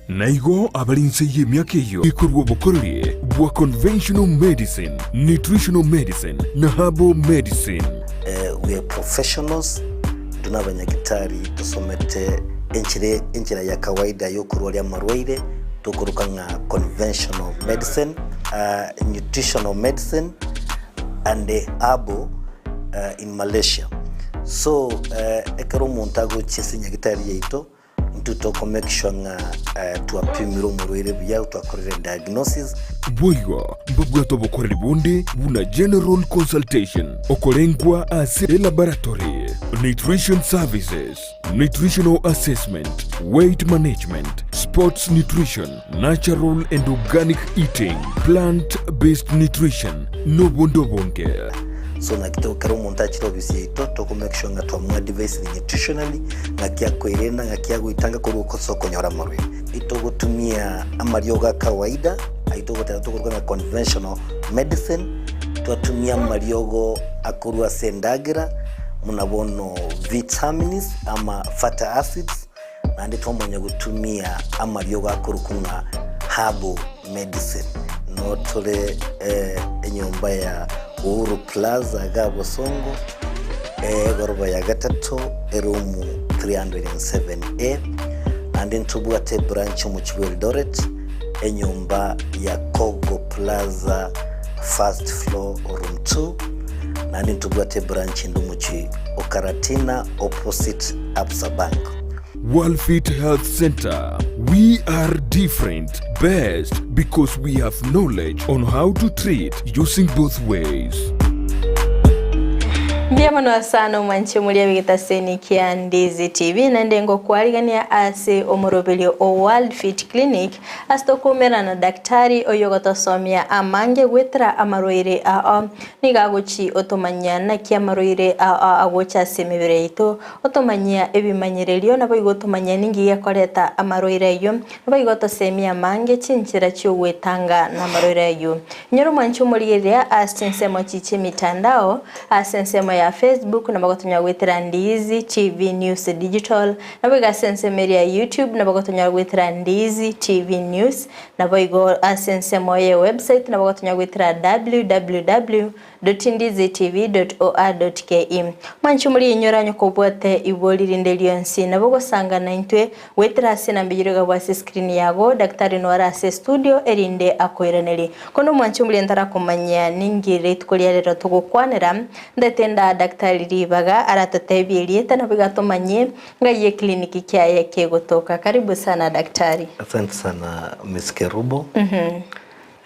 Naigo abalinse y'emyaka eyo ikorwa obukorere bwa conventional medicine, nutritional medicine na herbal medicine. We are professionals, tuna abanyagitari tusomete enchira ya kawaida yokurwa lya marwaire tukuruka nga conventional medicine, nutritional medicine and herbal in Malaysia. So ekero montago chesinya gitari yeito ntutoko make sure nga tuapimira umurwaire bya twakorera diagnosis. Bwoigo mbabwato bukorera bundi buna general consultation okolengwa ase laboratory, nutrition services, nutritional assessment, weight management, sports nutrition, natural and organic eating, plant-based nutrition, no bondo bonke. So na kito karo montachiro bisi to make sure nga twamwa device nutritionally nga kya kwerenda nga kya guitanga ko soko nyora marwe ito gutumia amaryoga kawaida aito gutera tukuruka conventional medicine twatumia amaryogo akurwa sendagira munabono vitamins ama fatty acids nandi twamonya gutumia amaryogo akurukunga herbal medicine no tole enyomba ya Uru Plaza Gabo Songo Goroba ya Gatato Erumu 307A and then Tubuate branch mu Eldoret enyumba ya Kogo Plaza first floor room 2 and then Tubuate branch ndumuchi Okaratina opposite Absa Bank. Worldfit Health Center. We are different, best because we have knowledge on how to treat using both ways. Ndiamano sana mwanche mulia wigita seni kia Ndizi TV na ndengo kualigania ase omorobelio o Worldfit Clinic astokumera na daktari oyogoto somia amange wetra amaroire nigagochi otomanya na kia maroire agocha semibereito otomanya ebimanyerelio na boigotomanya ningi yakoreta amaroire yo boigoto semia mange chinchira chyo wetanga na maroire yo nyoro mwanche mulia asensemo chiche mitandao asensemo ya Facebook na bagotonya gwetera Ndizi TV News Digital na biga sense media YouTube na bagotonya gwetera Ndizi TV News na boigo asense moye website na bagotonya gwetera www.ndizitv.or.ke manchu muri inyoranyo kobwate iboliri ndelionsi na bogo sanga na intwe wetera sena mbijiro bwa screen yago daktari no arase studio erinde akoiraneli kono manchu muri ndara kumanya ningire tukolia lero tugukwanira ndetenda daktari ribaga aratatebirie tana bigatomanye ngaye kliniki kyaye kegotoka. Karibu sana daktari. Asante sana Miss Kerubo.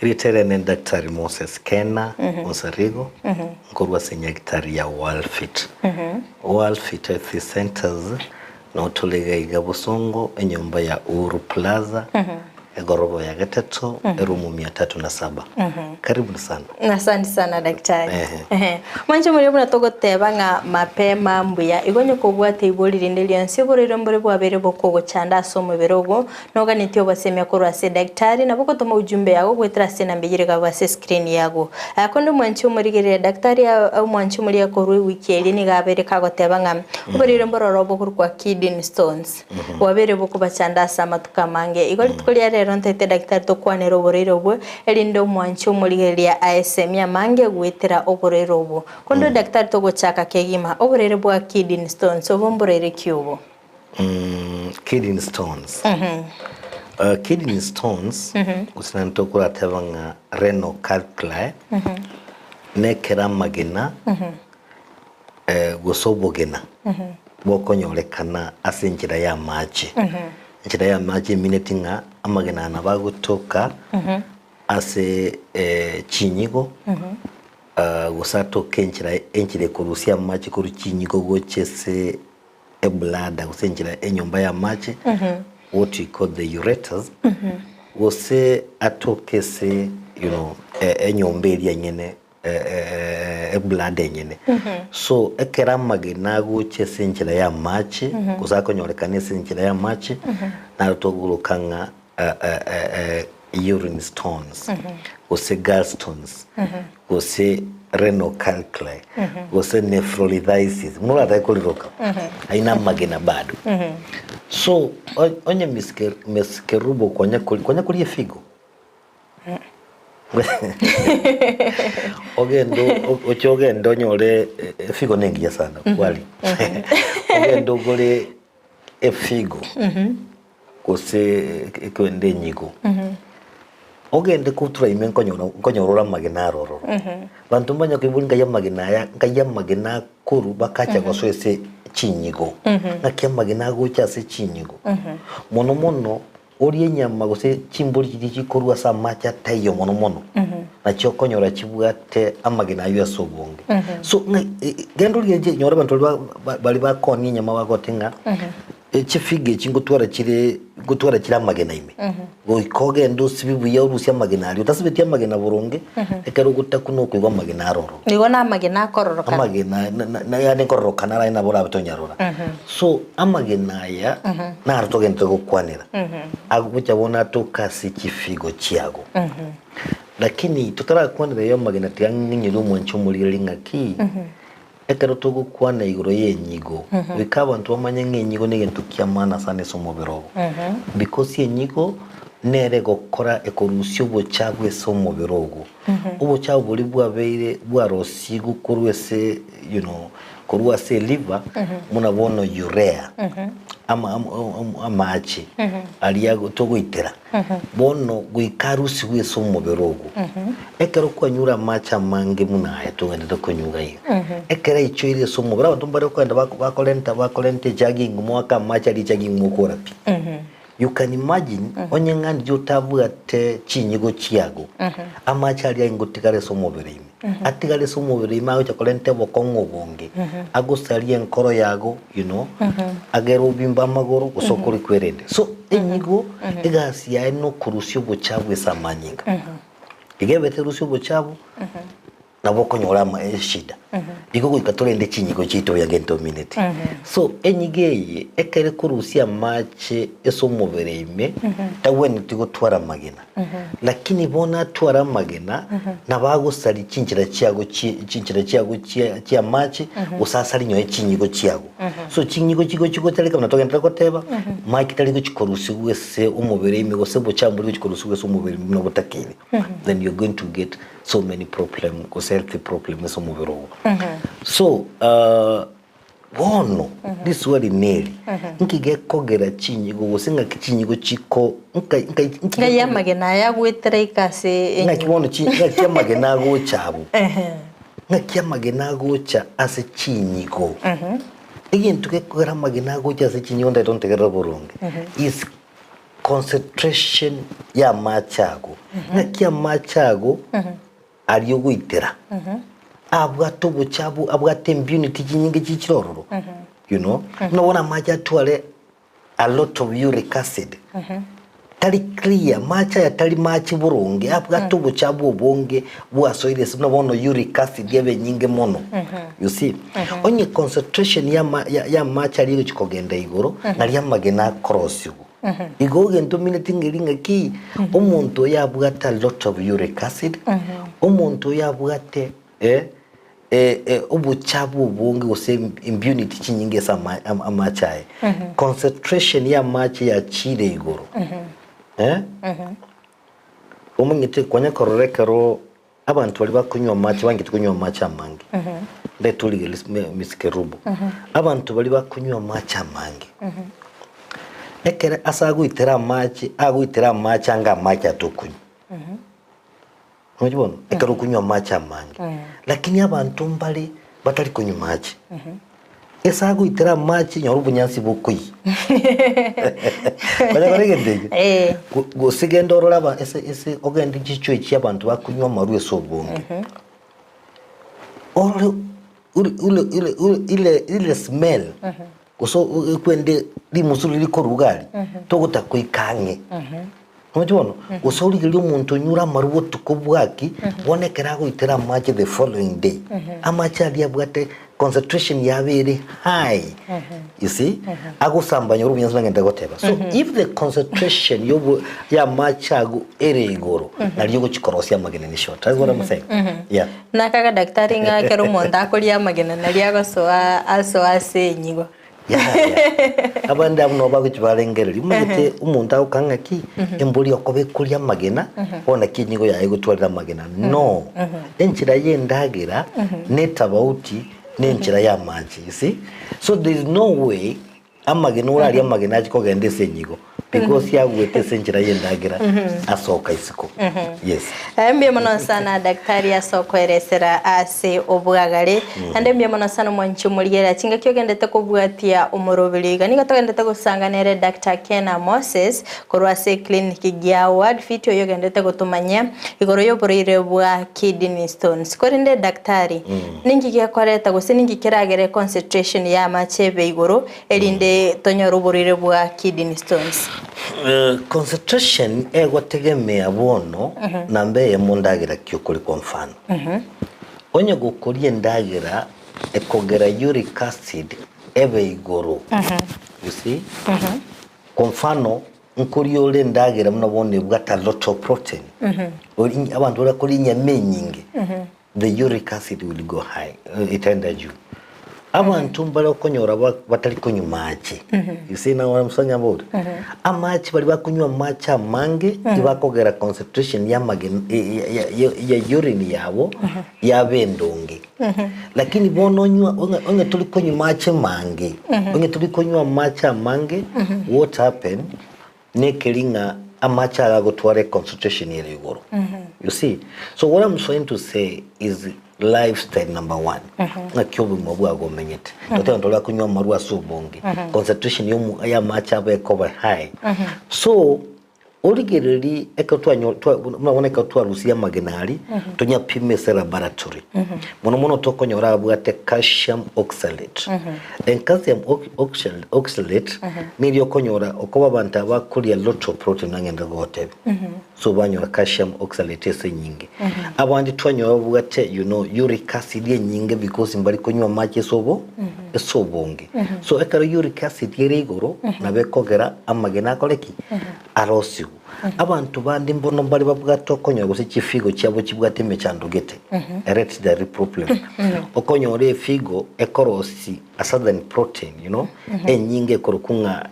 Ritere ni daktari Moses Kena Mosarigo nkorwa senyagitari ya Worldfit. Worldfit Health Centers na utolega igabosongo enyumba ya Uru Plaza Goroba ya Gatato erumu 307. Karibu sana. Asante sana daktari. Manje muri buna togoteba nga mapema mbuya igonyo kobwate iboliri ndelionsi borero mbore bwabere bokogo chanda somo berogo noga nityo basemya korwa se daktari na boko toma ujumbe yago gwetera sena mbigire ga screen yago akondo mwanchi muri gere daktari au mwanchi muri yakorwe wiki ni gabere kagoteba nga borero mbororo bokurwa kidney stones wabere boko bachanda sama tukamange igoli tukoli ntete daktari to kwanero borero bwo elindo mwancho muligeria ASM ya mange gwetera oborero bwo kondo daktari to gochaka kegima oborero bwa kidney stones obomborere kyubo kidney stones kidney stones usanto kula tebanga renal calculi nekera magena gosobogena bokonyolekana asinjira ya maji njira ya maji minutinga amagena na bagutoka ase chinyigo gusato kenjira enjire kurusia maji kuru chinyigo gochese eblada gusenjira enyomba ya maji what we call the ureters wose atokese enyombe ya nyene eblada nyene so ekera magena gochese njira ya maji gusako nyorekane njira ya maji na togurukanga urine stones, gose gallstones, gose renal calculi, gose nephrolithiasis. Mula taikuliroka. Haina magina bado. So onye miskerubo kwanya kulie figo. Ogendo nyole figo nengi sana kwali. Ogendo gole figo. Kose kwende nyigo. Ogende kutura imen konyorora magina roro. Bantu mbanya kwibulinga ya magina kuru bakacha goswese chinyigo. Ngakia magina gocha se chinyigo. Mono ori nyama gose chimbori chikuru asa macha tayo mono. Na chokonyora chibwate amagina yo asobonge. So gendo lye nyora bantu bali bakoni nyama bagotenga. Chifige chingutwara kira magena ime go ikoge ndo sibibu ya urusia magena ali utasibeti magena burunge ekero gutakuno kwigwa magena roro nigo na magena kororoka magena na ya ne kororoka na ina bora betonyarora so amagena ya na arutogente gukwanira agucha bona tukasi chifigo chiago lakini tutara kwanira yo magena tianginyiru mwancho muri lingaki ekero tugu kwana iguro yenyigo bikaba bantu bamanye ngenyigo negentu kiamana sana somo birogo because yenyigo nere gokora ekorusyo bochagwe somo birogo ubo chago buri bwabeire bwarosigu kurwese kurwase liver munabona urea amache aliyago togoitera bono gwikarusi gwe somo birogo ekero kwanyura macha mange munaye tugende konyuga iyo ekera icho ile somo bra bantu bare kwenda bakolente jogging mwaka macha li jogging mukora pi you can imagine onye ngandi jotavuga te chinyigo chiago amacha ali ingotikare somo birime atigale somo birime aho chakolente bokongo bonge agosalie enkoro yago agero bimba magoro gusokuri kwerende so enyigo egasi ya no kurusyo bochagwe samanyinga igebete rusyo bochabo nabo konyora shida iko ikatolende chinyigo chito ya gento minute so enyigeye ekere kurusia mache eso mubereme taweni tigo twara magena lakini bona twara magena nabago sali chinchira chiago chia mache usasali nyoe chinyigo chiago so chinyigo chiko talika natogenda koteba mache taliko chikorusi wese umubereme gose bochamburi chikorusi wese umubereme no botakene then you're going to get so many problems health problems so mubirogo so wono this word neli nkige kogera chinyigo gusinga kichinyigo chiko nka yamagena yagwetera ikase ngakibono chinyigo magena go chabo ngakiamagena go cha ase chinyigo igintu ke kogera magena go cha ase chinyigo ndatontegera burunge is concentration ya machago ngakiamachago ariyo gwitera abwato buchabu abwate immunity kinyinge chichirororo no wona macha twale a lot of uric acid tali clear macha ya tali machi burunge abwato buchabu obonge bwasoire no wona uric acid yebe nyinge mono you see onye concentration ya macha ariyo chikogenda igoro nali amagena cross yugo igoge ndominate ngiringa ki omuntu yabwata lot of uric acid omuntu yabwate ubuchabu bungi gose immunity chinyinge sa amachaye concentration ya machi ya chire igoro omungite kwanya kororekero abantu bali bakunywa machi bangite kunywa machi amangi ndetuli miskerubo abantu bali bakunywa machi amangi ekere asaguitera machi anga machi atokunywa Unajua ekero kunywa machi amangi lakini abantu mbali batali kunywa machi esagu itera machi nyoru bunyansi bukui bale baregende gusige raba ese ogende gicho iki abantu bakunywa maru esobonge ile smell guso kwende limusuli liko rugali togota kuikange Unajua usori gili umuntu nyura marubo tukubwaki bonekera go itera machi the following day amachi ali abwate concentration ya very high. You see, agusambanya urubinyanzo nangenda goteba. So if the concentration yobu ya machagu ere igoro na ryo chikorosia magene ni short. That's what I'm saying. Yeah. Na kaga daktari nga kero monda kolia magene na ryago so ase nyigo. Abandi no baguchibalengera limete umuntu akangaki embuli okobe kulia magena ona kinyigo ya egutwalira magena no enchira yendagera netabauti nenchira ya manchi, you see. So there is no way amagena uri amagena akikogende senyigo because ya gwete senchira yendagera asoka isiko. Yes. Mbye mono sana daktari asoko eresera ase obwagare ande mbye mono sana mwanchu muligera chinga kyogendete kubwatia umurobiri gani gatogendete gusanganere Dr. Kena Moses korwase clinic gya Worldfit yogendete gutumanya igoro yoburire bwa kidney stones korinde daktari ningi gyakoreta guse ningi kiragere concentration ya machebe igoro elinde tonyoruburire bwa kidney stones. Concentration egotegemea bono nambe yemundagira kyokuri kwa mfano. Onye gukorie ndagira ekogera uric acid ebe igoro. You see? Kwa mfano nkuri ole ndagira munabone bwata lot of protein. Abantu bakuri nyame nyingi. The uric acid will go high. Itenda juu. Abantu mbale okonyora batali kunywa machi. You see now what I'm saying about? Amachi bali bakunywa machi amange ibakogera concentration ya magene ya urine yabo yabendonge. Lakini bononywa onge tuli kunywa machi mange. Onge tuli kunywa machi amange what happen nekelinga amachi agagotware concentration ya igoro. You see? So what I'm trying to say is lifestyle number 1. Na kyobu mwabu agomenyete. Tote ntola kunywa marua subonge. Concentration yomu ya macha abe cover high. So origereri mnabona ekatwa rusia magenali tonya pime laboratory. Mono tokonyora abwate calcium oxalate. And calcium oxalate nilyo konyora okoba banta bakulia lot of protein nangenda gotebe. So banyora calcium oxalate ese nyingi. Abandi twanyora abwate uric acid nyingi because mbali konywa machi esobonge. So ekaro uric acid yere igoro nabekogera amagena koleki arosi. Abantu bandi mbono mbali babwato okonyora gose chifigo cyabo kibwate mechandugete hereditary problem okonyora figo ekorosi a certain protein enyinge korokunga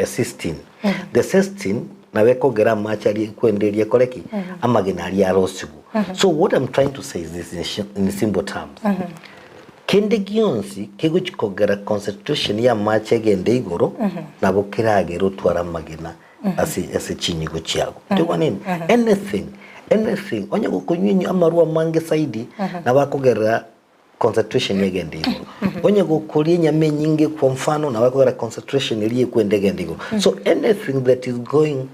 cysteine the cysteine nabekogera machari kwendelie koleki amagena ali arosigu. So what I'm trying to say is this in simple terms. Kende gionsi kiguchikogera concentration ya machi egende igoro nabo kiragero twara magena as chinyigo chiago. Do one in anything onye gukunyinyi amarua mange saidi na bakogera concentration yegende igoro. Onye gukuri nyame nyingi kwa mfano na bakogera concentration iliye kwende igoro. So anything that is going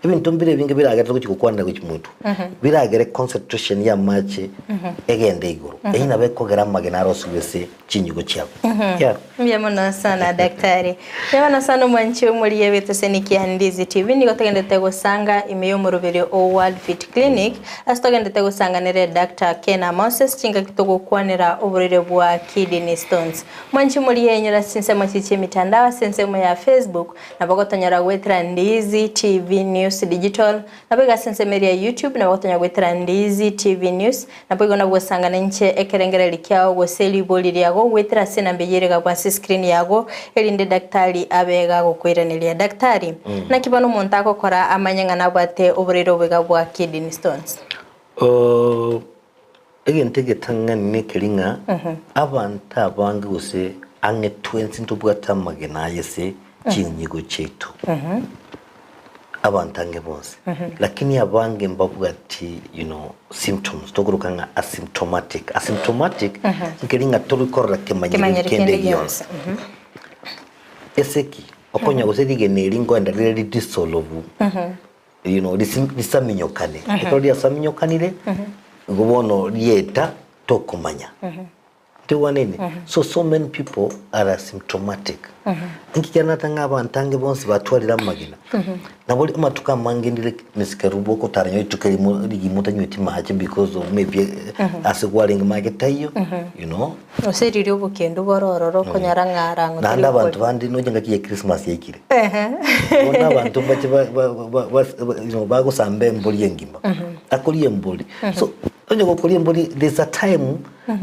even tombire binge biragera kuchikwanda kuchimuntu biragere concentration ya machi egende igoro eina bekogera magena rosubese chinyigo cyabo. Mbye sana daktari yabana sana mwanchi umuriye beteseni Ndizi TV niko tugendete gusanga imeyo mu rubiri o Worldfit Clinic asitogendete gusanganire Dr. Kena Moses chinga kitogokwanira uburire bwa kidney stones. Mwanchi umuriye nyura sinsemo chiche mitandao sinsemo ya Facebook na bagotonyara gwetra Ndizi TV News Digital na bega sensemeri ya YouTube na bagotonyara gwetra Ndizi TV News na bega na gusangana nche ekerengere likyao goseli boliri yago gwetra sena mbeyerega kwa screen yago elinde daktari abega gukwiranira daktari na kibano umuntu akokora amanyanga nabwate uburiro bwega bwa kidney stones. Egentege tangani nekelinga abantu abange gose ange 20 ntubwata magena yese chinyigo chetu. Abantange bose lakini abange mbabwati symptoms togurukanga asymptomatic nkelinga tolukora kemanyire kende yonse eseki okonya gusedi nelingo endalire dissolve lisaminyokane ekodi asaminyokanire ngobono lieta tokumanya tiwa nini so many people are asymptomatic nkikana tanga bantange bonsi batwalira magina naboli amatuka mangindire misikerubo ko taranyo itukeli ligimuta nywiti mache because of maybe asegwaling magetayo you know oseri obukendo borororo konyarangara ngo nanda abantu bandi no jenga kiye Christmas yekire bona abantu bache bago sambe mboli yengima akoliye mboli so onye gokoliye mboli there's a time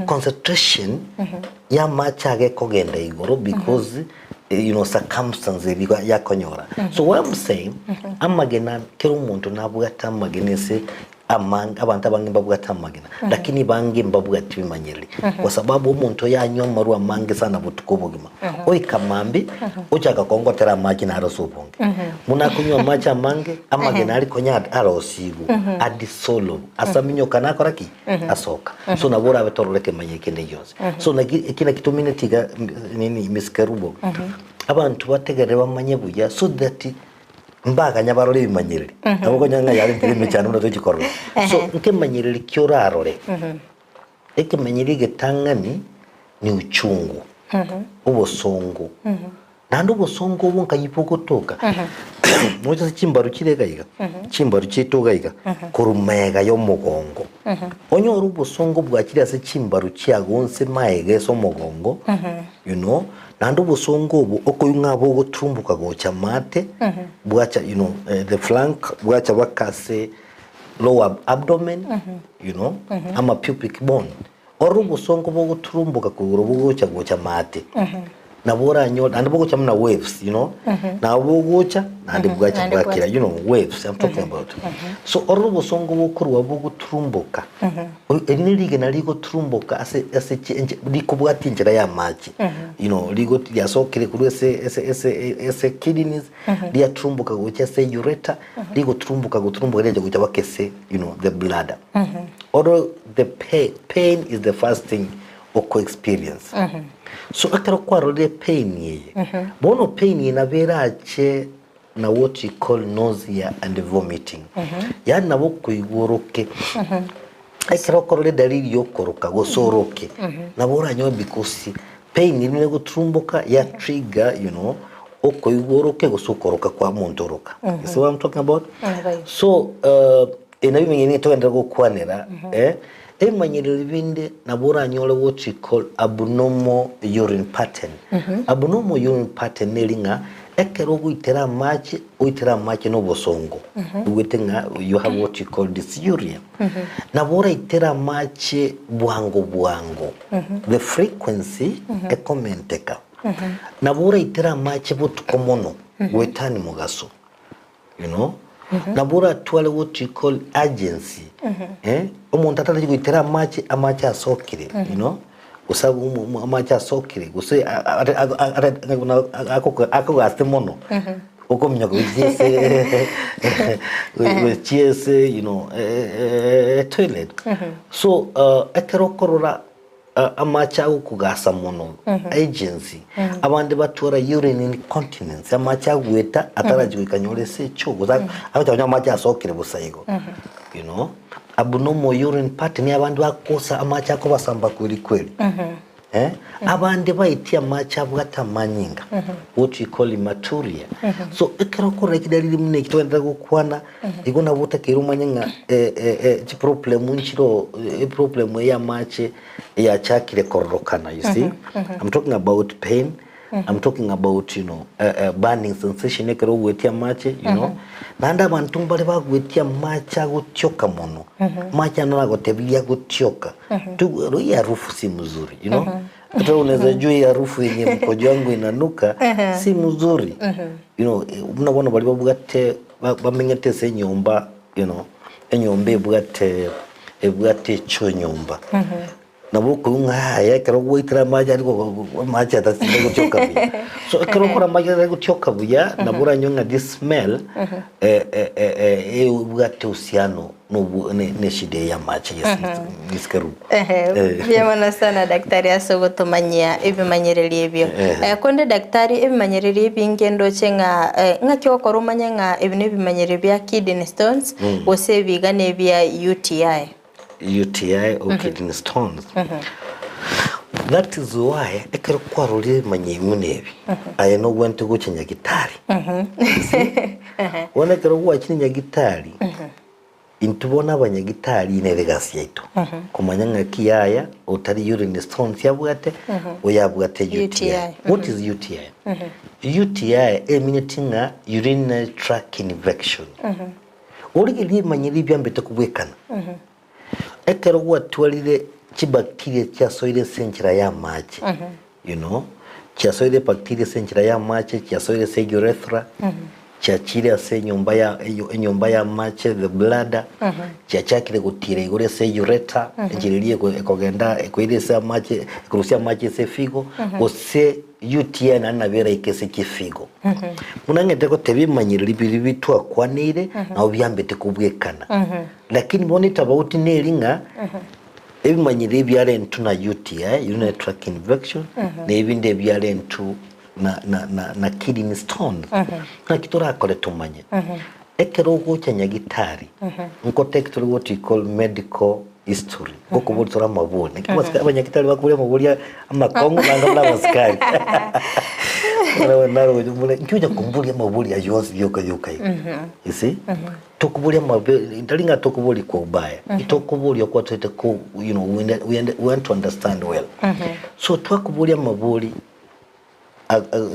concentration ya macha kogenda igoro because you know circumstances ya konyora so what I'm saying amagena kero umuntu nabugata amagenese abantu abangimba bugata amagena lakini bangimba bugata bimanyeri kwa sababu umuntu yanywa maru amange sana butuko bugima oikamambi ochaga kongotera maji na arosubonge muna kunywa maji amange amagena ali konya arosigu adi solo asaminyo kanako raki asoka so nabora abetoroleke manyekende yose so kina kitumine tiga nini miskerubo abantu bategere bamanye buya so that mbaga nyabarore bimanyerere aboko nyanga yari ndime cyane umuntu tugikorwa so nke manyerere cyorarore manyerere getangani ni uchungu ubosongo nando ubosongo ubonka yipogotoka mwaje chimbaru kiregayiga chimbaru chitogayiga kurumega yo mugongo onyo ubosongo bwakiriya se chimbaru cyagonse maege so mugongo you know nando ubusongo ubu oko yungabo gutrumbuka gocha mate bwacha you know the flank bwacha bakase lower abdomen you know ama pubic bone orubusongo bwo gutrumbuka kuguru gocha mate nabora nyoda and bogocha mna waves you know na bogocha and bwacha bwakira you know waves I'm talking about so orubusongo bwo gutrumbuka enirige naligo trumbuka ase likubwati njira ya maji you know ligo yasokire kuri ese kidneys dia trumbuka gocha se ureta ligo trumbuka reje gocha bakese you know the bladder or the pain is the first thing oko experience so akara kwarode pain ye bono pain inaberache na what you call nausea and vomiting yani nabo kuigoroke akara kwarode dalili yokoroka gosoroke nabora nyo because pain ni gutrumbuka ya trigger you know oko igoroke gosokoroka kwa montoroka you see what I'm talking about so inabimenye to ndira gukwanira emanyerere binde nabora nyole what you call abnormal urine pattern abnormal urine pattern nelinga ekero guitera machi no bosongo uwetenga you have what you call dysuria nabora itera machi bwango the frequency ekomenteka nabora itera machi butukomono wetani mugaso you know nabura twale what you call urgency umuntu atari guitera amachi asokire you know usabu amachi asokire guse ako gaste mono ukomnya kujese you know toilet so ekero korora amacha ukugasa mono agency abandi batura urine incontinence amacha gweta atarajwikanyore se cyogo abatanya amacha asokire busayigo you know abnormal urine pattern y'abandi bakosa amacha ko basamba kweli abandi bayitia amacha bwatamanyinga what you call imaturia so ekero kora kidalili mune kitwenda gukwana igona butakira umanyanga problem unchiro problem ya mache ya chakire kororokana you see I'm talking about pain I'm talking about you know burning sensation ekero wetia mache you know nanda bantu bali bagwetia macha gutyoka mono macha naragotebilia gutyoka tu ya rufu si mzuri you know hata unaweza jua ya harufu yenye mkojo wangu inanuka si mzuri you know mnabona bali babugate bamenyete se nyumba you know enyombe bugate cho nyumba nabuko ngaya kero witira maji ariko maji atasinda gucyoka buya so kero kora maji ari gucyoka buya nabura nyonga this smell bugate usiano no neshide ya maji niskeru byamana sana daktari asogotomanya ebimanyereri ebyo konde daktari ebimanyereri ebingendo chenga ngakyo korumanya nga ebine bimanyereri bya kidney stones wose bigane bya UTI or kidney stones That is why ekero kwarole manyimunebi I know when to go chinya gitari wona kero gwa chinya gitari intubona abanyagitari ne legacy yaitu kumanya ngakiyaya utari urine stones yabwate oyabwate UTI. What is UTI? UTI meaning urinary tract infection. Origili manyiri byambete kubwekana ekero gwa twalire chibacteria cha soile senchira ya machi you know cha soile bacteria senchira ya machi cha soile se urethra cha chile se nyumba ya machi the bladder cha chakile gutire igore se ureta njirilie ekogenda ekoile se machi kurusia machi se figo ose UTI na vera ikese kifigo munangete ko tebimanyirira bitwa kwanire na obyambete kubwekana lakini bonita about nelinga ebimanyire byale ntu na UTI urinary tract infection na ebinde byale ntu na kidney stones na kitora kole tumanye ekero gochanya gitari nko take what we call medical history koko botora mabone kibasika abanyagitari bakuria maburia amakongo banga basikari naro mule nkiuja kumbulia maburia yose yoka you see tokubulia mabeli ndalinga tokubuli kwa ubaya itokubulia kwa twete ko you know we want to understand well so twakubulia mabuli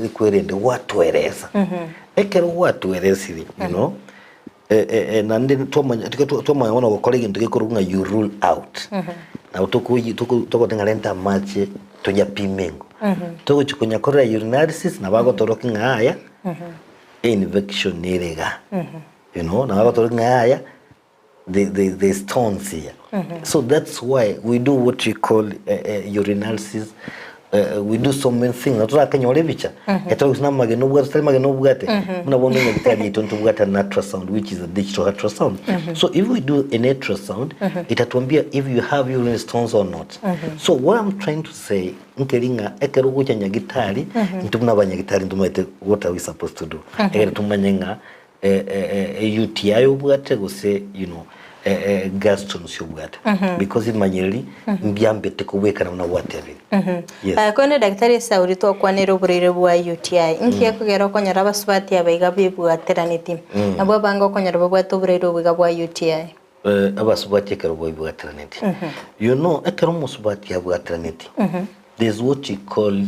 ikwerende watu ereza ekero watu eresiri you know nande toma wana ko colleague ndikekorunga you rule out na toko tengalenta mache toja pimengo toko chikunya kora urinalysis na bago torokinga haya infection nerega you know na bago torokinga haya the stones here so that's why we do what we call urinalysis. We do so many things. Nataka kanyole bicha. Eto usina mageno bugate. Muna bonga ngitali itonto bugata ultrasound which is a digital ultrasound. So if we do an ultrasound, itatuambia if you have urinary stones or not. So what I'm trying to say, nkelinga ekero kuchanya gitali, ntumuna banyagitali ntumete what are we supposed to do? Ekero tumanyenga UTI ubugate gose you know gastroenterologist yobwata because imanyeri mbyambete kubwekana na whatever yes kone daktari sauri to kwanero burire bwa UTI nkiye kugera konyara basubati abaiga bibwateraniti abo banga konyara babwato burire bwa UTI abasubati kero bibwateraniti you know ekero musubati abwateraniti there's what you call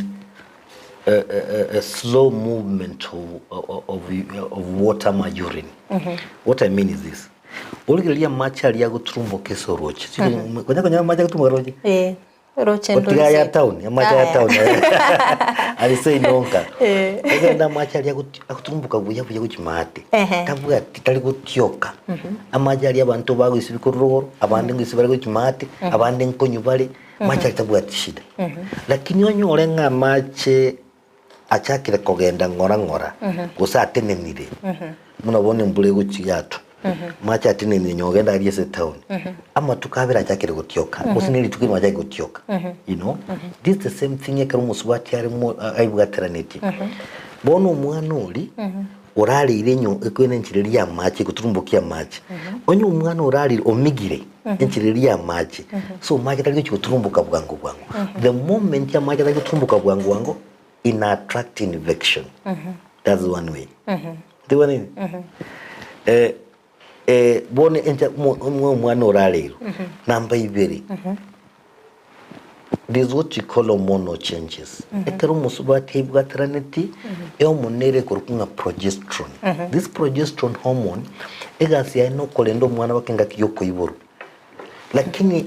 a slow movement of water ma urine. What I mean is this. Oligelia macha ali yagutrumbo keso roche. Konya macha gutrumbo roche. Roche ndo. Otiga ya town, ya macha ya town. Ali say nonka. Ega macha ali yagutrumbuka buya kuchimate. Tavuga titali gutyoka. Amacha ali abantu bago isibikororo, abandi ngisibali kuchimate, abandi nkonyu bale, macha tavuga tishida. Lakini onyo olenga mache achakire kogenda ngora gusa atenenire munabone mbule guchiyatu macha atenenire nyogenda ali ese town ama tukabira achakire gutyoka usinili tukiri macha gutyoka you know this the same thing yakari musubati ari mu aibugateraneti bono umwana uri urali irenyo ekwene nchiriri ya machi kuturumbukia machi onyo umwana urali omigire nchiriri ya machi so machi tali kuturumbuka bwangu the moment ya machi tali kuturumbuka bwangu in attract infection. That's one way. The one bone enta mwana oralero number ibiri. There's what you call hormonal changes. Ekero musubati ibwatraneti eomonere korukunga progesterone. This progesterone hormone egasi aino kolendo mwana wakenga kiyoko iburu. Lakini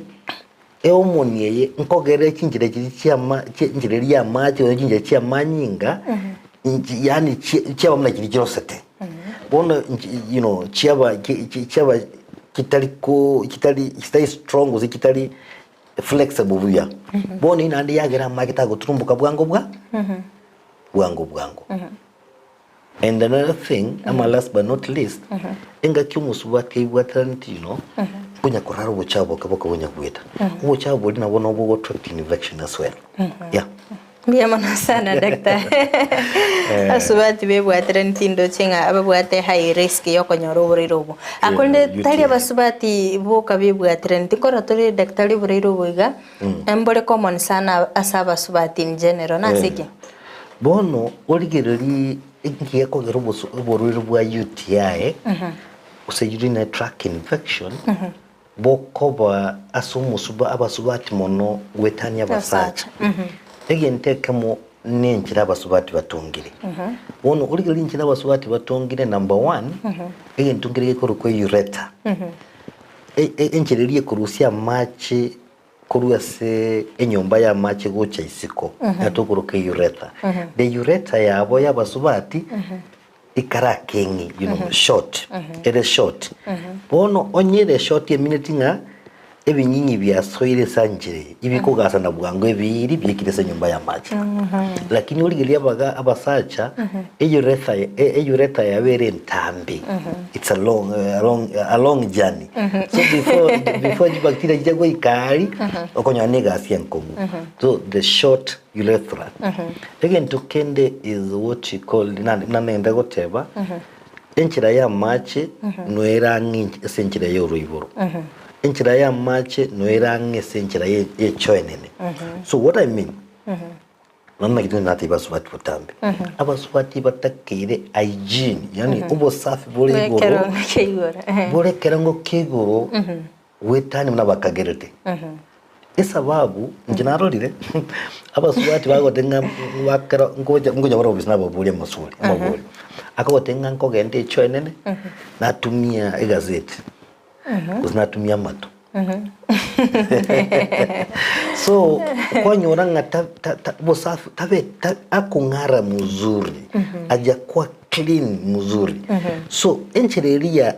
hormone yeye nkogere kinjire kinjire ya maji o kinjire kya manyinga yani cyaba mna kiri kirosete bono you know cyaba kitali strong uzi kitali flexible buya bono inandi yagera magita guturumbuka bwango and another thing last but not least enga kyumusubati ibwatranti you know kunya koraro buchabo kaboko bunya kweta ubuchabo lina bona ubu tract infection as well yeah Biyamana sana daktari. Asubati bebwatira ntindo chenga ababwate high risk yokonyora oburirobo. Akonde tali abasubati boka bebwatira ntikora turi daktari burirobo iga. Embole common sana asaba subati in general nasiki. Bono origereri ngiye kongera oburirobo bwa UTI. Use urinary tract infection. Bokoba asumusuba abasubati mono wetanya basacha. Egente kamo nenjira abasubati batongire. Wono urigeri njira abasubati batongire number 1 egentungire ko rukwe ureta. Enjiriye kurusia machi kuruase enyomba ya machi gocha isiko yatokuruke ureta. The ureta yabo y'abasubati ikarakengi short. It is short. Wono onyere short ye minute nga ebinyinyi bya soire sanjire ibiko gasa na bwango ebiri byekirese nyumba ya maji lakini urigeli abaga abasacha eyureta ya vere ntambi. It's a long journey. So before the bacteria jago ikari okonya nega asienkomu. So the short urethra again to kende is what you call nanenda goteba enchira ya machi noera nginchi esenchira yo ruiboro. Enchira ya mache noerange senchira ye choenene. So what I mean, nana kitu nati basubati butambi. Abasubati batakire hygiene, yani ubo safi bole goro. Bole kerango kegoro wetani mna bakagerete. Esababu njinarolire abasubati bagotenga bakara ngoja baro bisna babule masuri amabule. Akagotenga nkogende choenene natumia egazeti. Uznatumia mato. So kwa nyora bosafi tabe akungara muzuri aja kwa clean muzuri. So enchireria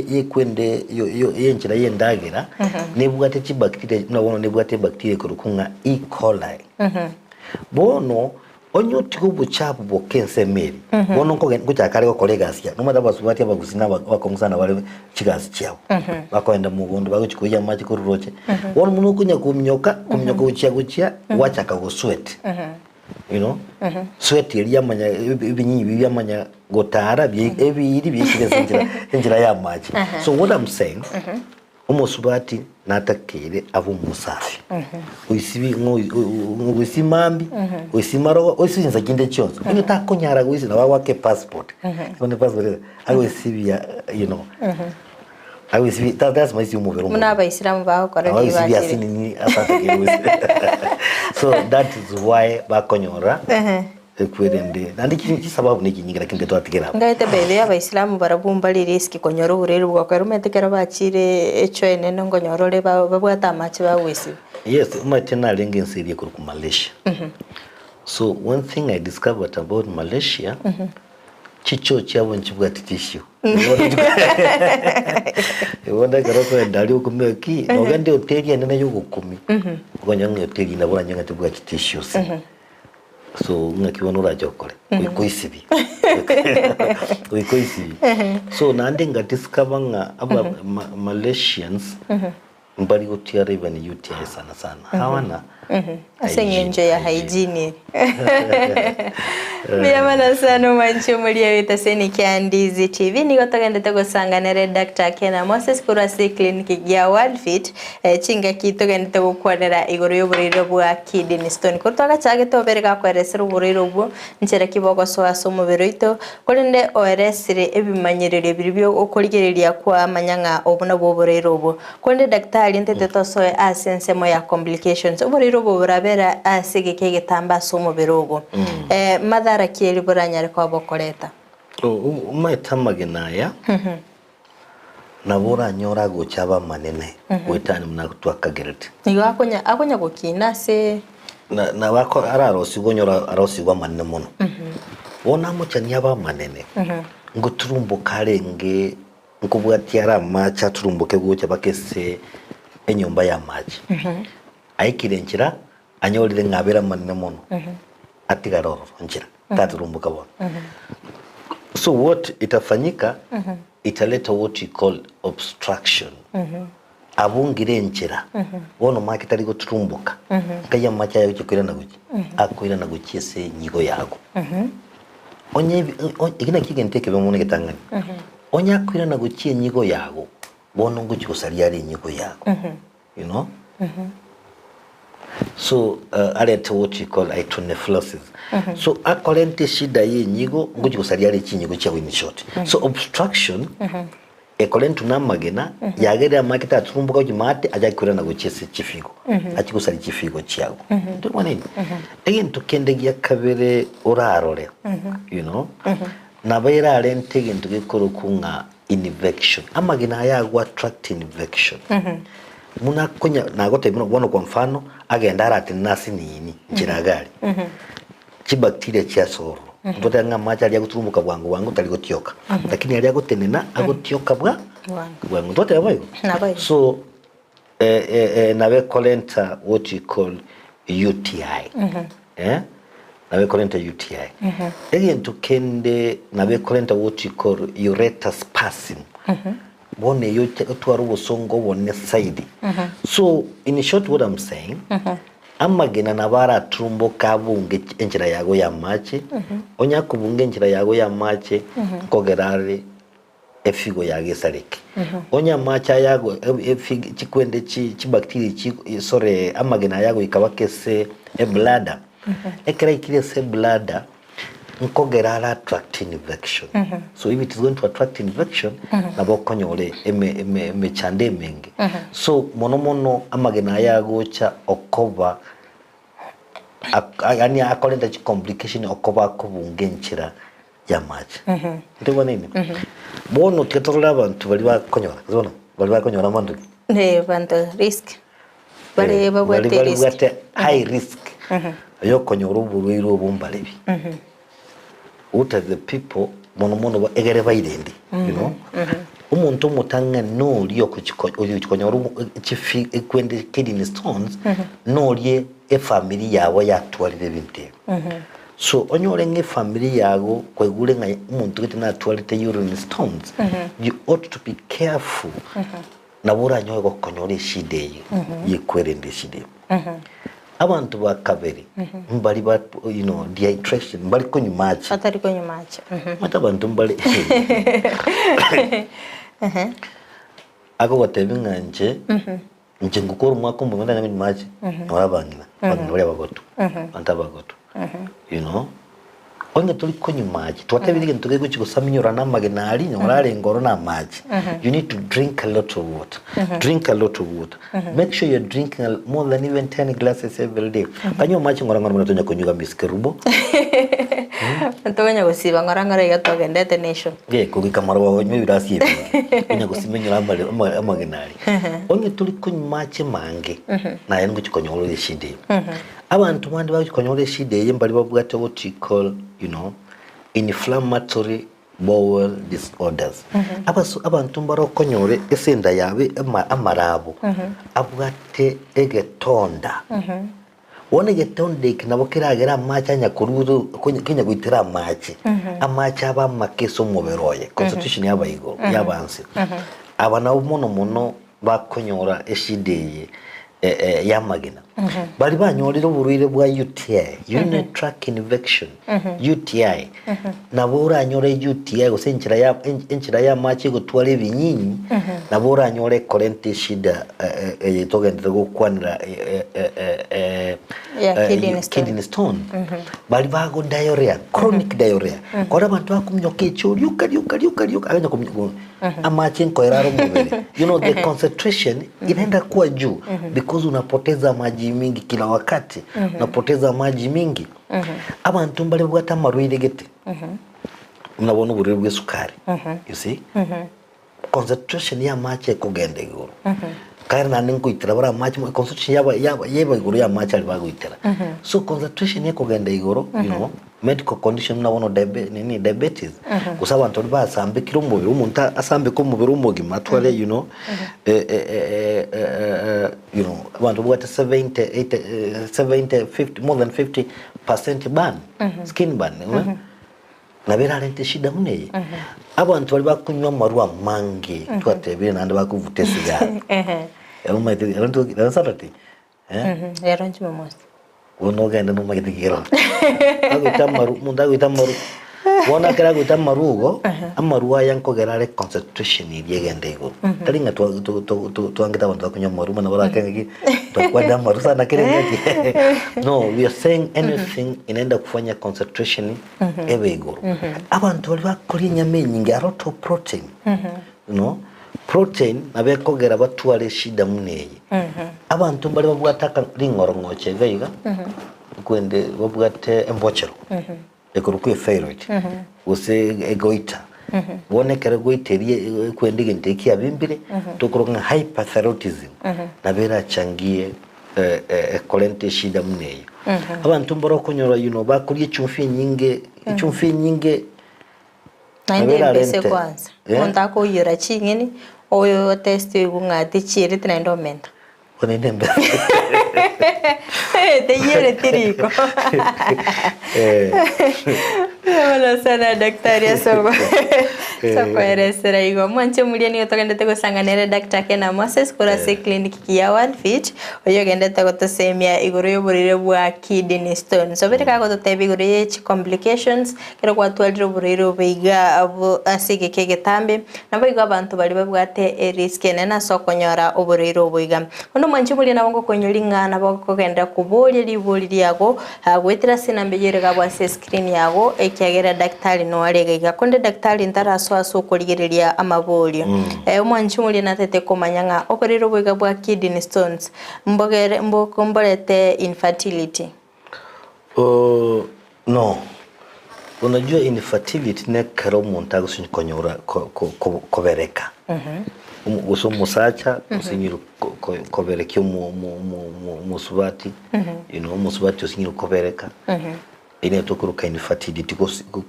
ye kwende yo enchira ye ndagira nebugate chi bacteria nabona nebugate bacteria kurukunga E. coli. Bono onyoti kubuchapu bokense meri. Bono kucha kare ko kolegasia. Noma dabasubati abagusina bakongusana bale chigasi cyabo. Bakoenda mugondo baguchikuya machi kururoche. Wono muno kunya kumnyoka guchia wacha ka go sweat. You know? Sweat yali yamanya ibinyi biyamanya gotara ebiri byekirese njira ya machi. So what I'm saying, umusubati natakire abu musafi. Uisibi uisimambi, uisimaro, uisinza kinde chonzo. Ngita konyara uisina wake passport. One passport uisibi you know. Uisibi that's my movie. Muna ba Islam ba ko redi ba. Uisibi asini asata. So that is why ba konyora. Ekwirende nandi kinyi sababu nikinyigira kingeto atigera ngaite bebe abaisilamu barabumba riski konyoro urero bwakarumetekera bachire echoene nongonyorore babwata machi bawisi. Yes, matena lengensirie ku Malaysia. So one thing I discovered about Malaysia, chicho chabo nchibwa titisho. Wanda garoko ndali ukumeki nogande hoteli yanene yo gukumi. Ugonyange hoteli nabona nyanga tibwa titisho. So ngakiwana urajokore kuisibi. So nande ngatiscover nga aba Malaysians mbali gutiara even UTI sana hawana asengenje ya hygiene. Biyamana sana mancho muri yita Kisii and Ndizi TV niko tagende gusanganira Dr. Kena Moses kurasi clinic ya Worldfit chinga kitogende gukwanira igoro y'uburiro bwa kidney stone kutoka cyage tobereka kweresera uburiro bwo ncera kiboko so asomubiro ito kolende oresire ebimanyerere biribyo okoligereria kwa manyanga obuna bw'uburiro bwo kolende daktari ntete tosoe asensemo ya complications uburiro bwo burabera asigeke gitamba somubiro bwo madhara kieli buranyare kwa bokoreta umaetamage naya nabura nyora gochaba manene wetani mna twakagerete niyo akonya gukina se na bako ararosigwa nyora arosigwa manene muno wona muchanya ba manene nguturumbo karenge nkubwatiara macha turumbuke gocha bakese enyomba ya maji aikirenchira anyorire ngabera manene muno atigaroro njira taturumbuka bona. So what itafanyika italeta what you call obstruction abungire enchera wono market ari guturumbuka kaya macha yayo chikwira na guki akwira na guki ese nyigo yago onye igina kigenteke bemune getangani onya akwira na guki nyigo yago bono nguki kusalia ari nyigo yago you know so alete what you call itonephlosis so akolente shida ye nyigo nguki kusalia ari chinyigo cha in short so obstruction ekolente namagena yagera market aturumbuka ujimate ajakwira na guchese chifigo achikusali chifigo chiago ndumane again tukendegia kabere orarore you know nabaira alente gintu gikoro kunga infection amagena yago attract infection muna konya nagote bono kwa mfano agenda arati nasi nini kiragari chibacteria chia soro ndote nga macha ali guturumuka bwangu tali gotyoka lakini ali gutenena agotyoka bwangu ndote abayo so nabe kolenta what you call UTI nabe kolenta UTI again tukende nabe kolenta what you call ureter spasm bone yote otwaro bosongo bone side so in short what I'm saying amagena nabara trumbo kabunge enchira yago ya mache onya kubunge enchira yago ya mache kogerare efigo yage sareke onya macha yago efigo chikwende chi bacteria chi sore amagena yago ikabakese bladder ekera ikirese bladder nkogerara attract infection so if it is going to attract infection nabo konyole eme chande menge so mono amagena yago cha okoba yani akolenda chi complication okoba kubunge nchira ya maji ndibona nini bono tetorola abantu bali bakonyora mandu bantu risk bali babwate risk high risk yo konyora uburwiro bumbalebi what are the people mono egere bayirendi you know umuntu mutanga no liyo kukonyora chifi ekwende kidney stones no liye family yawe yatwalire binte so onyore nge family yago kwegure nga umuntu kitina atwalite urine stones you ought to be careful na bura nyoye gukonyora shide yikwerende shide abantu bakabere mbali ba you know dehydration mbali konyumachi atari konyumachi abantu mbali ako watebinga nje ngukuru mwako mbona na maji wabangina bangina bagoto antabagoto you know onye tuli konyumachi twatebirige ntugego chikusamnyora namagenali nyorale ngoro na maji you need to drink a lot of water make sure you're drinking more than even 10 glasses every day kanyo machi ngora matonya konyuga miskerubo ntonya gusiba ngora igatogende nation kugika marwa wonyo birasi kunya gusimenyura amagenali onye tuli konyumachi mange na yangu chikonyolo yeshide abantu bandi bakonyole shide yembali babugate what you call you know inflammatory bowel disorders abantu mbaro konyore esenda yabe amarabo abugate egetonda wone getonde kinabo kiragera amacha nyakuruzo kinya guitira amache amacha aba makeso muberoye constitution yabayigo yabanse abana mono bakonyora eshide yamagena bali banyorira uburwire bwa UTI urinary tract infection UTI nabura nyore UTI gusenchira ya machi gutware binyinyi nabura nyore current shida yitogendera gukwanira kidney stone bali bago diarrhea chronic diarrhea kora bantu bakumyoke cyuryuka abanya kumyo amachi nkoeraro mubere you know the concentration inaenda kuwa juu because unapoteza maji mingi kila wakati unapoteza maji mingi abantu mbali bwata marwire gete mnabona uburire bw'esukari you see concentration ya machi kugenda iguru kana ninko itrabara machi concentration yeba iguru ya machi ali bagwitera so concentration ya kugenda iguru you know medical condition na wono diabetes kusaba abantu basambikira umubiri umuntu asambika umubiri umugima twale you know abantu bwata 70 50 more than 50% ban skin ban nabera lente shida muneye abantu bali bakunywa marwa mange twatebere nande bakuvute sigara Elon Saturday. Lero Jumamosi. Uno genda no magithigiro. Agwitamaru munda gwitamaru. Wona kera gwitamaru amaru aya nkogerare concentration irie genda iguru. Taringa twangita bantu kunya maru mana bara kengi twakwenda maru sana kirengi. No, we are saying anything inaenda kufanya concentration ebe iguru. Abantu bali bakuri nyame nyingi aroto protein. You know, protein nabekogera batwale shida muneye. Abantu bali babwataka ringorongoche veiga. Kwende babwate embochero. Ekurukuye thyroid. Use egoita. Wone kare goiterie kwende genteki abimbire tokuronga hyperthyroidism. Nabera changie kolente shida muneye. Abantu mboro kunyora bakuriye chumfi nyinge nainde mbese kwanza. Montako yura chingeni oyo test ngati chiri tnaendo menta. Onende mbese. Te yere tiriko. Wala sana daktari Sogo. Soko eresera igo mwanche mulieni otogende gusanganira Dr. Kena Moses kura se clinic ya Worldfit oyo gende gotosemia iguru yoburire bwa kidney stone so bere kago totebi iguru ye complications kero kwa twaliro burire obiga abo asige kegetambe nabo igo abantu bali babwate risk nena sokonyora oburire obiga ono mwanche mulieni abongo konyoringana bakogenda kubulya libuli yago agwetira sinambe yere gabwa se screen yago ekyagera daktari no alega gakonde daktari ntaraso asokoligereria amabulyo omwanchi muli natete komanyanga okorero bwega bwa kidney stones mbokombolete infertility. No, unajua infertility ne karo umuntu agusinyikonyora kobereka uso musacha usinyiro kobereka musubati musubati usinyiro kobereka ine tokuruka infertility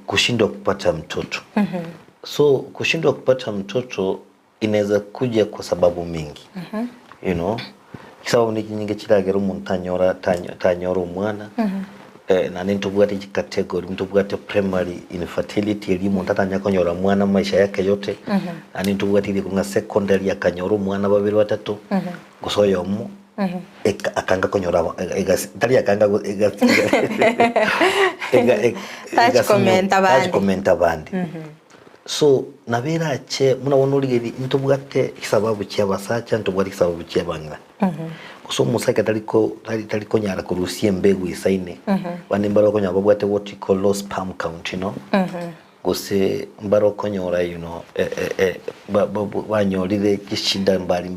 kushindwa kupata mtoto. So kushindwa kupata mtoto inaweza kuja kwa sababu mingi. Sababu nyingi kiragera umuntu tanyora umwana na nintubwate category mtubwate primary infertility eri umuntu atanyakonyora mwana maisha yake yote na nintubwate ile kunga secondary akanyora umwana babiri batatu gusoyomo akanga konyora tali akanga comment abandi. So nabera che munabona urigeri ntubwate isababu cyabasacha ntubwate isababu cyabanga so musaka taliko nyara kurusie mbegu isaine wanimbaro konya babwate what you call low sperm count gose mbaro konyora banyorire kishinda mbali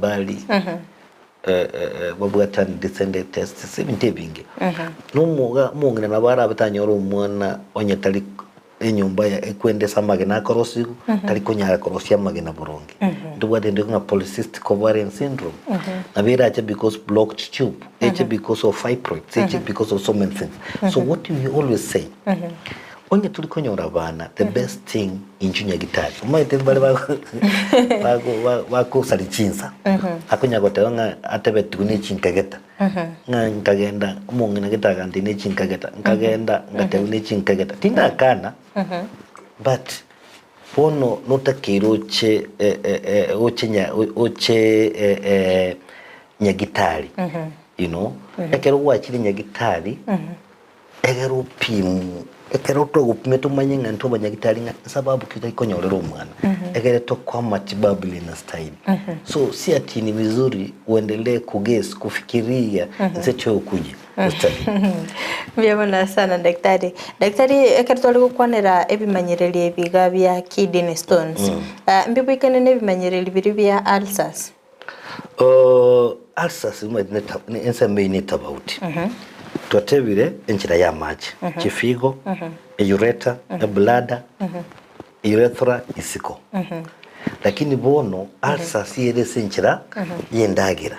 babwata descendant test sebinte binge numuga mungena nabara batanyora umwana onye tali enyumba ya ekwendesa magena korosigu taliko nyara korosia magena burongi ndubwate ndenga polycystic ovarian syndrome nabera because blocked tube because of fibroids because of so many things. So what we always say onye tulikonyora bana the best thing injunya gitari umaite bale bako salichinsa akonya gotanga atebetu ni chinkageta nkagenda umungina gitaga ndine chinkageta nkagenda ngatewune chinkageta tinda kana but pono notakiro che nyagitari ekero wachiri nyagitari egero pimu ekero to gupimeto manyenga nto banyagitari sababu kitaikonyorera umwana egere to kwa matibabu na style. So si ati ni vizuri uendelee kufikiria nsecho ukuje Vyabona sana daktari ekero toli kukwanera ebimanyereri ebiga bya kidney stones mbibikane nebimanyereri biri bya ulcers. Ulcers ni enseme about twatebire enchira ya maji kifigo urethra bladder urethra isiko lakini bono ulcers yerese enchira yendagira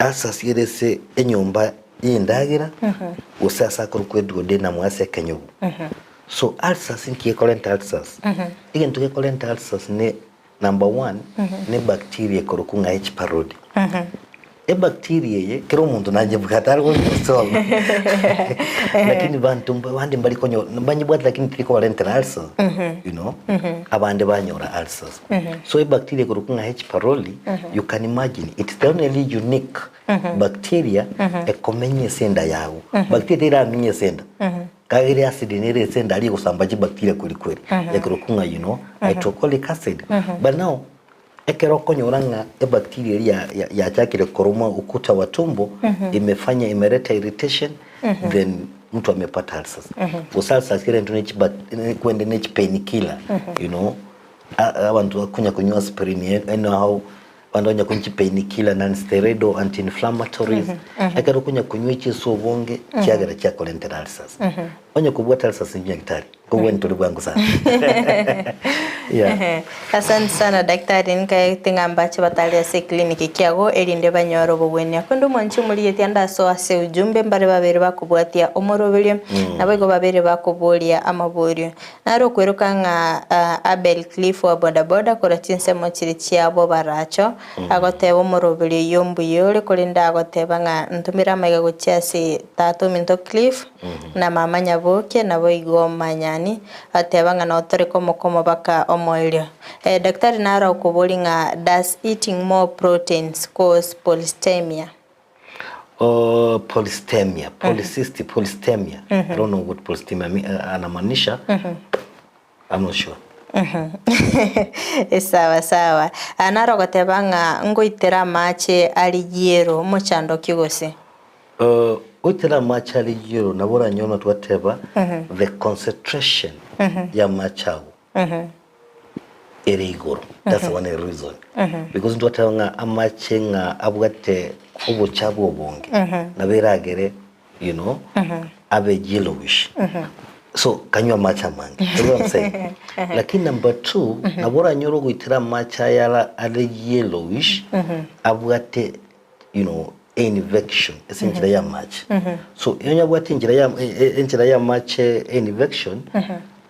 ulcers yerese enyumba yendagira usasa kurukwedu dena mwase kanyobu. So ulcers inkie colent ulcers igentu ke ulcers ne number 1 ne bacteria kurukunga H pylori bacteria ye kero muntu naje bukatara ko so lakini bantu bandi mbali konyo banyibwa lakini triko rental ulcers you know abande banyora ulcers so bacteria kurukunga H pylori you can imagine it's the only unique bacteria ekomenye senda yawo bacteria ira minye senda kagire acid nere senda ali kusambaji bacteria kweli kweli ya kurukunga you know hydrochloric acid but now ekero konyoranga bacteria ya chakile koroma ukuta wa tumbo imefanya imeleta irritation then mtu amepata ulcers usalsa kile ndio kwende nechi painkiller you know abantu kunya kunywa aspirin how wandonya kunchi painkiller non steroidal anti-inflammatories ekero kunya kunywa chiso bonge kiagara cha cholesterol ulcers onye kubwata ulcers ni daktari kwa ntuli bwangu sana yeah. Asante sana daktari nkaitenga ambacho batalia se kliniki kiago erinde banyoro bogwenya kondo mwanchi muri yetianda so ase ujumbe mbare babere bakubwatia omorobelie nabego babere bakubolia amaborio naro kweruka nga Abel Cliff wa bodaboda kora chinse mochiri chiabo baracho agoteba omorobelie yombu yole kolinda agoteba nga ntumira maiga gochiase tato minto Cliff na mama nyaboke nabo igoma nyani ateba nga notore komo baka omoilio daktari nara ukubuli nga does eating more proteins cause polystemia? Polystemia, polycystic polystemia. I don't know what polystemia anamaanisha. I'm not sure. Sawa. Anara goteba nga ngoitera mache aligiero mochando kigose. Uitera mache aligiero nabora nyono twateba the concentration ya machago. Erigoro. That's one reason. Because ndo atanga amache nga abwate obuchabu obonge. Nabiragere, you know, abe yellowish. So kanywa macha mangi. That's what I'm saying. Lakini number 2, nabora nyoro guitira macha yala ale yellowish abwate, you know, infection essentially ya match. So yonya bwate njira ya match infection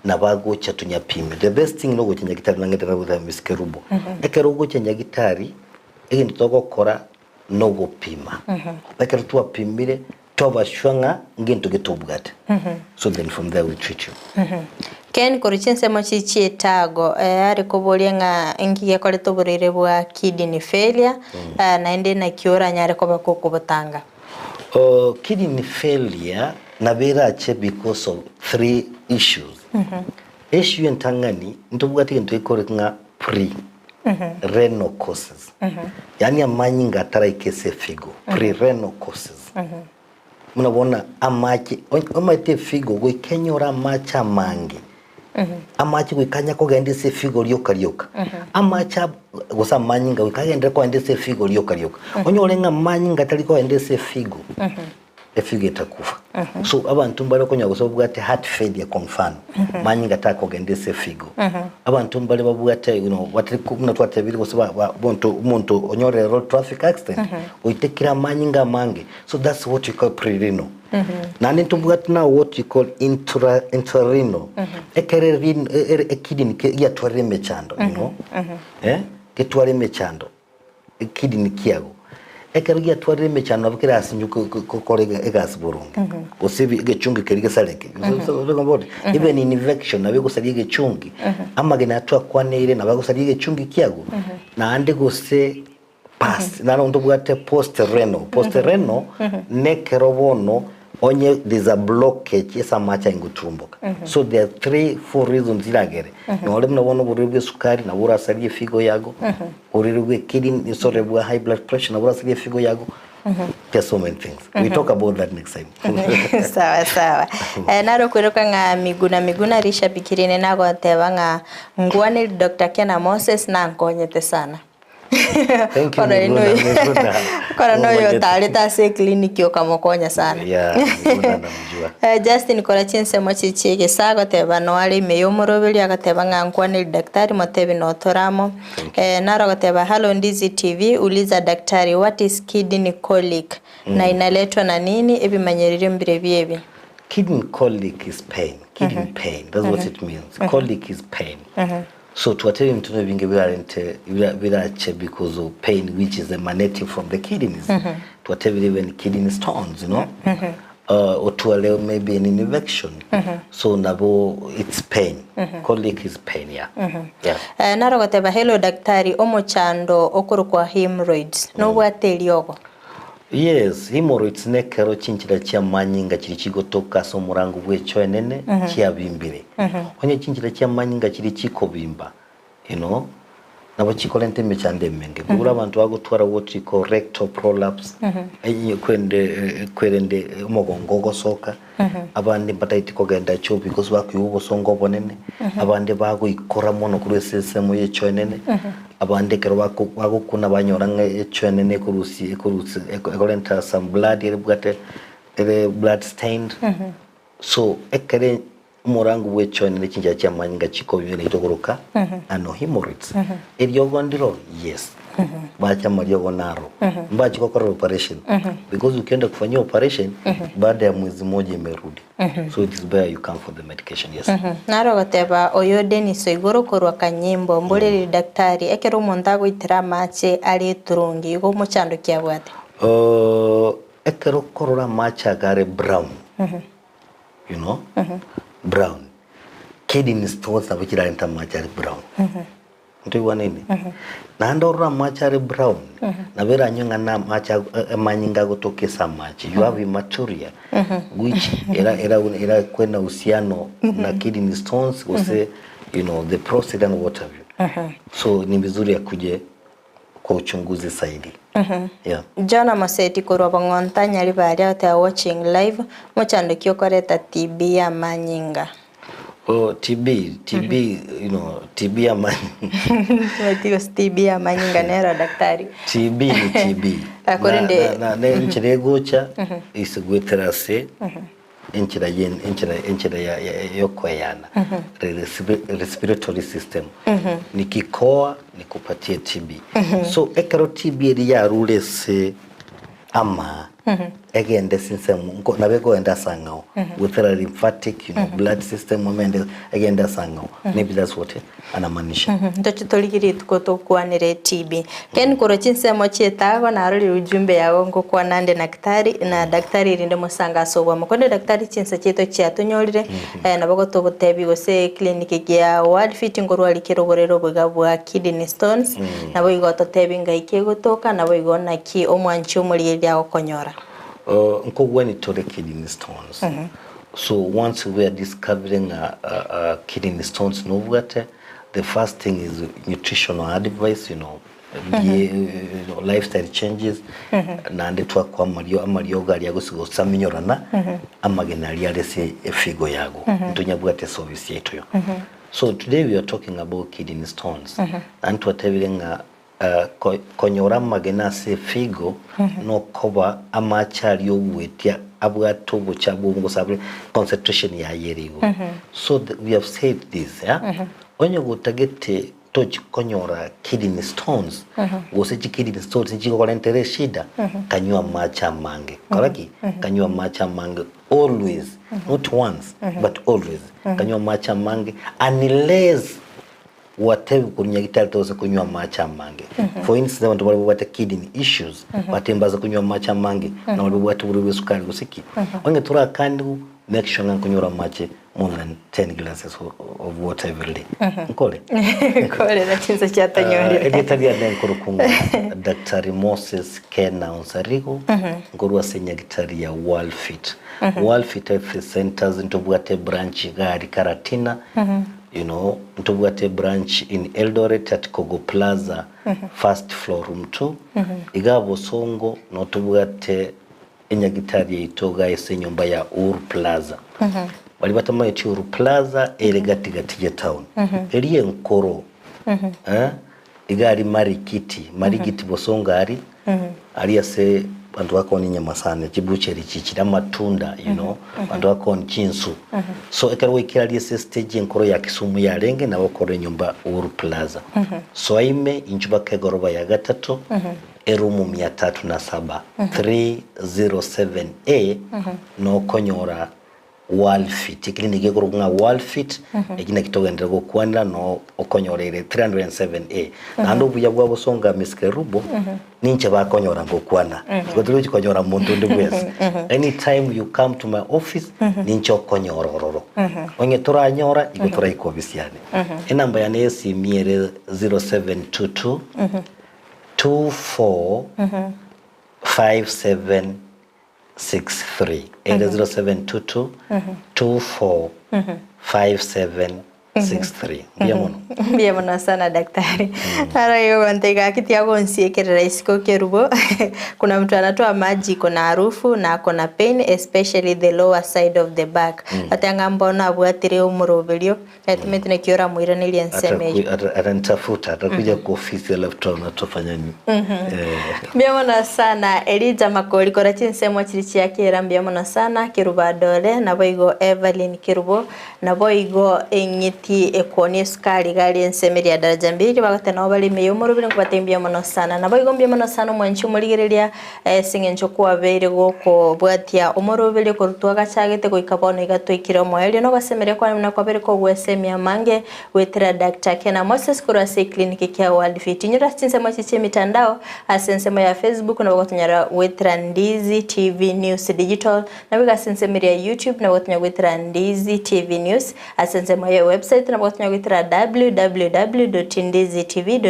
nabago chatunya pime. The best thing no gochenya gitari nangetera butha miskerubo. Ekero gochenya gitari egindi togokora no gopima. Ekero tuwa pimire toba shwanga ngento getobugate. So then from there we treat you. Ken korichense mochichi etago ari kobolia nga engiye kole toborere bwa kidney failure naende na kiora nyare koba kokobotanga. Kidney failure nabera ache because of 3 issues. Issue entangani ntobugati into ikore nga pre-renal causes. Yani amanyi ngatara ikese figo. Pre-renal causes. Munabona amache omate figo gwekenyora amacha mangi. Amachi wikanya ko gende se figo lyoka amacha gusa manyinga wikagenda ko ende se figo lyoka onyolenga manyinga tali ko ende se figo efigo etakufa so abantu mbale konya gusobwa ati heart failure confirm manyinga tako gende se figo abantu mbale babwa ati you know watali kumna twatebiri gusoba umuntu onyore road traffic accident uitekira manyinga mange so that's what you call pre-renal. Nani tumbugat now what you call intrarenal. Ekererin kidney ya tware mechando, you know. Ketware mechando. Kidney kiago. Ekero ya tware mechando abukira asinyu kolega egas burungi. Osibi gechungi kerige saleke. So even in infection na bego saliye gechungi. Amagena atwa kwaneire na bego saliye gechungi kiago. Na ande gose past na ndo bugate post renal nekerobono onye there's a blockage esa macha ingutumbuka so there are 3-4 reasons ilagere no ole mnabono buribwe sukari na bura saliye figo yago buribwe kidney sorry high blood pressure na bura saliye figo yago there's so many things we talk about that next time. Sawa naro kweroka nga miguna risha bikirine nago ateba nga ngwane Dr. Kena Moses na nkonyete sana. Thank you. Kora no yo taleta se clinic yo kamokonya sana. Yeah, Justin kora chinse mochichi ke sago teba no ali meyo morobeli agateba ngankwane daktari motebi no toramo. Naro gateba hello Ndizi TV uliza daktari what is kidney colic na inaletwa na nini ebimanyerire mbire byebi. Kidney colic is pain. Kidney pain. That's what it means. Colic is pain. So tuwatebe mtuno vinge virache because of pain which is emanating from the kidneys. Tuwatebe even kidney stones, you know. Or tuwaleo maybe an infection. So nabo it's pain. Colic is pain, yeah. Yeah. Narogoteba hello daktari omochando okuru kwa hemorrhoids. No bwateri ogo. Yes, hemorrhoids nekero chinchira chia manyinga chiri chigotoka so murangu bwecho enene chia bimbire. Onye chinchira chia manyinga chiri chiko bimba, you know, nabo chikole nteme chande menge. Kugura abantu bagutwara what we call rectal prolapse. Kwende umugongo gosoka. Abandi bataiti kogenda cho because bakuyubo songo bonene. Abandi bago ikora mono kuri sesemo yecho enene. Abandi kero bago kuna banyoranga yecho enene kurusi ekolenta some blood bugate blood stained. So ekere murangu wecho enene chinja cha manyinga chiko bibene itogoroka ano hemorrhoids. Eriogondiro yes. Bacha mariogo naro. Mbachi kwa operation. Because ukienda kufanyia operation, baada ya mwezi moja imerudi. So it is better you come for the medication, yes. Naro goteba oyode ni soigoro korwa kanyimbo mbole daktari ekero mondago itira mache ali turungi yugo mochando kia bwate. Ekero korora macha gare brown. You know? Brown. Kidney stones abikira enta macha brown. Ntiwa nini? Na ndorora machari brown. Na vera nyonga na macha manyinga gotoke sa machi. You have hematuria which era kwenda uhusiano na kidney stones ose you know the prostate and what have you. So ni vizuri ya kuje kwa uchunguzi zaidi. Yeah. Jana maseti korwa bangonta nyali bari ate watching live mochando kyokoreta TB ya manyinga. Oh, TB, you know, TB ya manyinga. TB ya manyinga nero daktari. TB ni TB. Na nchire gocha isugweterase. Nchira ya yokoyana. Respiratory system. Nikikoa nikupatie TB. So ekero TB ya rule se ama again the system nabego enda sangao with a lymphatic you know blood system women again the sangao maybe that's what anamanisha ndacho toligiri tukotokwanire TB ken korochinse chetago na ruri ujumbe yago ngokwa nande na daktari rinde musanga sobwa mukonde daktari chinse cheto cyatunyorire nabago tobotebi gose clinic ya Worldfit ngorwali kirogorero bwa kidney stones nabo igoto tebi ngaike gotoka nabo igona ki omwanchi omuri ya okonyora. When it to the kidney stones. So once we are discovering kidney stones, no water, the first thing is nutritional advice, you know, lifestyle changes. Na ndetwa kwa amarioga ya gusigo saminyorana amagenali alese efigo yago. Ntunyabwate service yetu yo. So today we are talking about kidney stones. And twatebiranga konyora magena se figo no cover amachari obwetia abwato buchabungo sabre concentration ya yerigo. So we have said this, yeah. Onyo gutagete tochi konyora kidney stones wose kidney stones chiko kolentere shida kanywa macha mange koraki kanywa macha mange always not once but always kanywa macha mange unless whatever kunya gitari toza kunywa macha mange. For instance abantu bari bubata kidney issues batembaza kunywa macha mange na bari bubata buri sukari gusiki onge tura kandi make sure nga kunywa mache more than 10 glasses of water every day. Nkole na chinsa cyatanyorire editari ya nkoro kunga Dr. Moses Kena Onsarigo ngoro asenya gitari ya Worldfit. Worldfit Health Centers ntobwate branch gari Karatina. You know, ntubwate branch in Eldoret at Kogo Plaza, first floor room 2. Igabo songo notubwate enyagitari itoga ese nyumba ya Ur Plaza. Bali batama eti Ur Plaza gati town. Eriye nkoro. Igari marigiti bosonga ari ase bantu wako ni nyamasane chibucheri chichira matunda you know bantu wako ni chinsu so ekaro ikirali ese stage nkoro ya Kisumu ya renge na wakore nyumba Uru Plaza so aime inchuba kegoroba ya gatatu erumu 307 307A no konyora Worldfit clinic ekurunga Worldfit ekina kitogendera gukwanira no okonyorere 307A nando buya bwa busonga miskerubo ninche bakonyora ngokwana gotulu chikonyora muntu ndi bwese anytime you come to my office ninche okonyorororo onye turanyora igutura ikobisiane enamba ya nesi miere 0722 24 5763 and 0722 24 5763 Biamono sana daktari. Hara hiyo ntega kitia gonsiekera isiko kerubo. Kuna mtu anatoa maji kuna harufu na kuna pain especially the lower side of the back. Atanga mbona abwatire umurobelio. Atumetune kiora mwira niliansemeje. Atanitafuta atakuja kwa ofisi ya laptop na tufanya nini. Biamono sana Elija Makoli kora chinsemo chirichi yake rambiamono sana kiruba dole na boigo Evelyn kirubo na boigo enyiti ekoni sukari gali ensemeri ya daraja mbili bagate na bali meyo murubire kubatembia mono sana na bayigombye mono sana mwanchu muligereria singencho kwa beire goko bwatia umurubire ko rutwaga chagete ko ikabono igatwikira moyo no basemere kwa na kwa bere ko gwesemia mange wetera Dr. Kena Moses kurase clinic kya Worldfit nyura chinsemo chiche mitandao asensemo ya Facebook na bagotunyara wetera Ndizi TV News Digital na biga sensemo ya YouTube na bagotunyara wetera Ndizi TV News asensemo ya website na bagotunyara wetera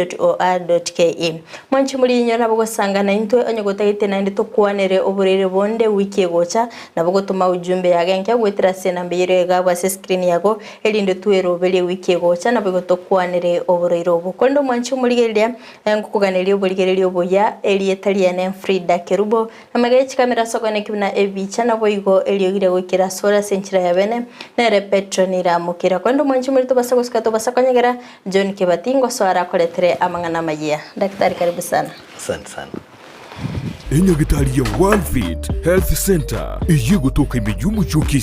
www.ndizitv.or.ke mwanchi muri nyona bogosanga na intwe onyogotagite na ndito kwanere oburere bonde wiki gocha na bogotuma ujumbe yagenke gwetera sena mbere gabwa se screen yago elinde tuero bele wiki gocha na bogotokwanere oburere obukondo mwanchi muri geria ngukuganeri oburigeri obuya elietaliane Frida Kerubo na magachi kamera sokone kibuna ebicha na boigo eliogire gukira sola senchira ya bene na repetronira mukira kondo mwanchi muri to basakonyegera John Kibatingo swara koletere amangana magia. Daktari karibu sana. Asante sana. Enyagitari ya Worldfit Health Center iyigo toka imijumu Kisii.